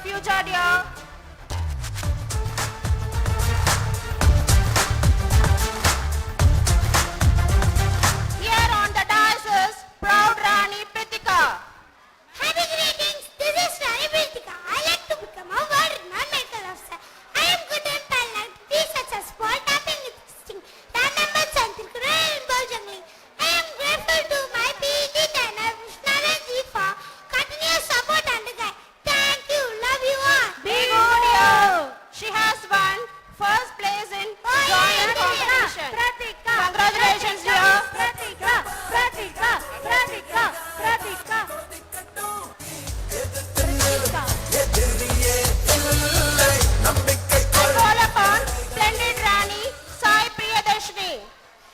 future, dear. Here on the dais is proud Rani Pritika. Happy greetings. This is Rani Pritika. I like to become a world-renowned medical officer. I am good at talent, be successful, tapping existing, the members and involved juggling. I am grateful to my PET trainer Vishnu Ranji for continuous support and guide. Thank you. Love you all. Be good, dear. She has won first place in drawing competition. Pratika. Congratulations, dear. Pratika. Pratika. Pratika. Pratika. I call upon splendid Rani Sai Priyadarshini.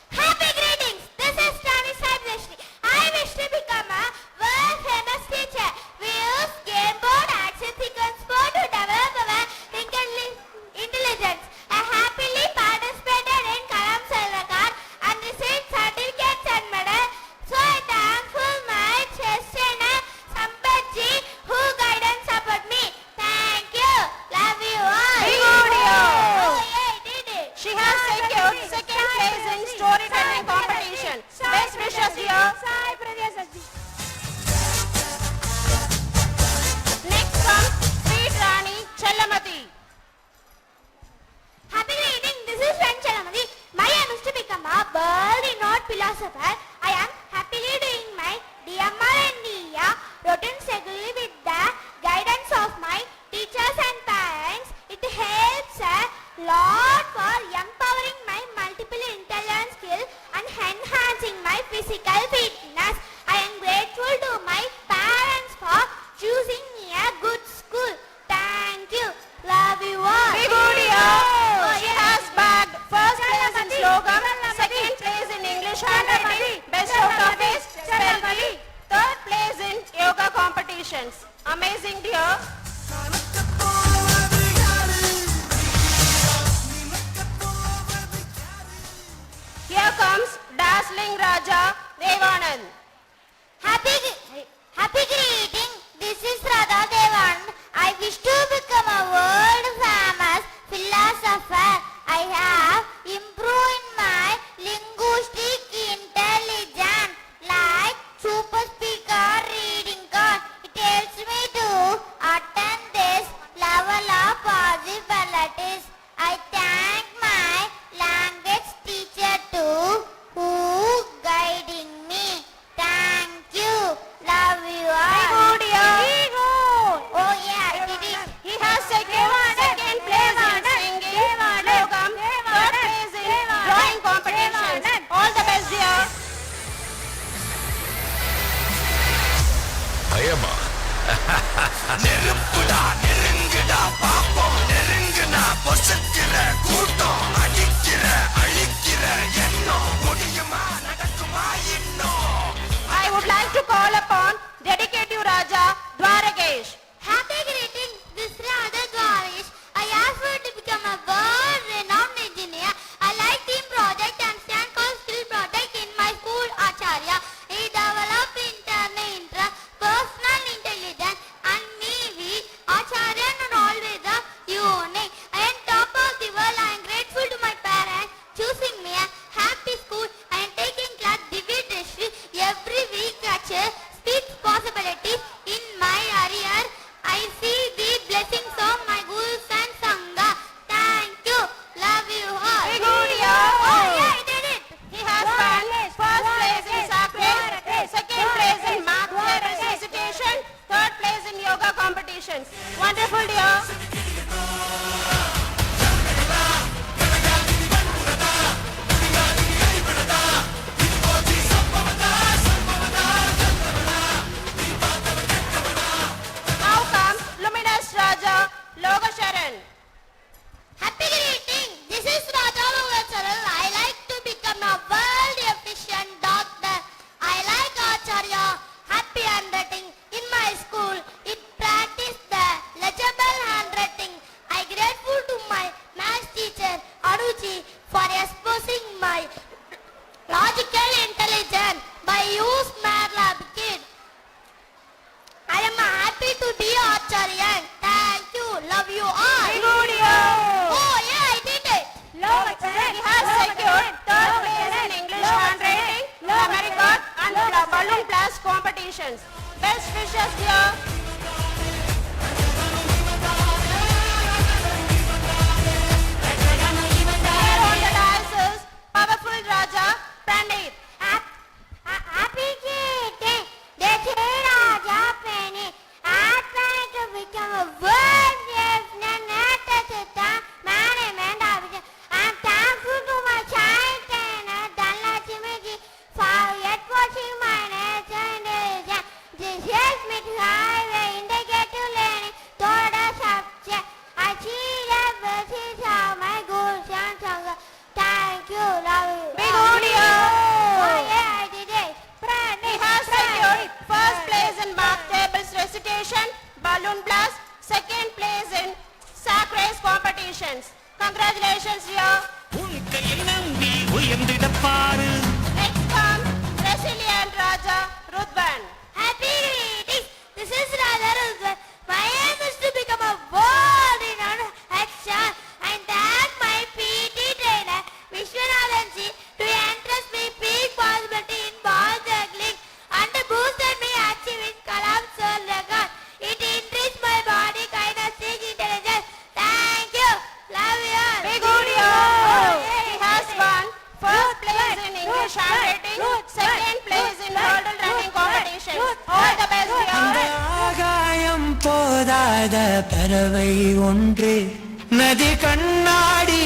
Happy greetings. This is Rani Saibdashni. I wish to become a world-famous teacher. We use game board, action sequence board to develop our intelligence. I happily participated in Kalam Salvakar and received certificates and medals. So I thankful my chess trainer Sampatji who guided and support me. Thank you. Love you all. Be good, dear. Oh yeah, I did it. She has secured second place in storytelling competition. Best wishes, dear. Sai Pradyasajji. Next comes Sweet Rani Chellamati. Happy greeting. This is Ranchalamadi. My aim is to become a world-renowned philosopher. I am happily doing my DMR and DEA routine regularly with the guidance of my teachers and parents. It helps a lot for empowering my multiple intelligence skills and enhancing my physical fitness. I am grateful to my parents for choosing me a good school. Thank you. Love you all. Be good, dear. Oh, She yeah. has bagged first place in slogan, second place in English handwriting, best out of it, spell bee, third place in yoga competitions. Amazing, dear. Here comes dazzling Raja Devanand. Happy greeting. This is Radha Devan. I wish to become a world famous philosopher. I have improved my linguistic intelligence like super speaker reading card. It helps me to attain this level of possibilities. I thank my language teacher too who guiding me. Thank you. Love you all. Good, dear. Oh yeah, I did it. He has secured second place in singing, slogan, third place in drawing competitions. All the best, dear. பயமா நெருப்புடா நெருங்குடா பாப்போம் நெருங்குனா பொசுக்கிற கூட்டம் அடிக்கிற அழிக்கிற எண்ணம் முடியுமா நடக்குமா இன்னும் I would like to call upon dedicative Raja Dwaragesh. Happy greeting. This is Radha Dwarish. I asked to become a world-renowned engineer. I like team project and stand called skill project in my school Acharya. He developed internal personal intelligence and me we Acharya and always a unique. I am top of the world. I am grateful to my parents choosing me a happy school. I am taking class Divya Drishti every week at speech possibilities in my career. I see the blessings of my gurus and sangha. Thank you. Love you all. Be good, dear. Oh yeah, I did it. He has won first place in Sacred, second place in math recitation, third place in yoga competitions. Wonderful, dear. Now comes luminous Raja Logasharan. Happy greeting. This is Raja Logacharan. I like to become a world efficient doctor. I like Acharya. Happy handwriting. In my school, it practiced the legible handwriting. I grateful to my math teacher Aruchi for exposing my logical intelligence by use math lab kid. I am happy to be Acharya. Thank He has secured third place in English handwriting, memory card and balloon blast competitions. Best wishes, dear. Here on the dais is powerful Raja Pandit. Happy day, they say Raja Penny. I try to become a world champion at the management officer. I'm thankful to my child trainer, Dhanlakshmi, for yet watching my nature. This helps me to have an indicative learning toward a subject. I see the basis of my goals and struggle. Thank you, love you. Big audio. Oh yeah, I did it. He has secured first place in mark tables recitation, balloon blast, second place in sack race competitions. Congratulations, dear. உன் கையை நம்பி உயர்ந்திடப் பாரு. Next comes resilient Raja Rudvan. Happy greetings. This is Radha Rudvan. My aim is to become a world-renowned actor and thank my PT trainer, Vishwanathan ji, to entrust me big possibility in ball juggling and boosted me achieving Kalam's world record. It increased my body kind of stage intelligence. Thank you. Love you all. Big audio. He has won first place in English handwriting, second place in hurdle running competitions. All the best, அந்த dear. ஆகாயம் போதாத பறவை ஒன்று நதி கண்ணாடி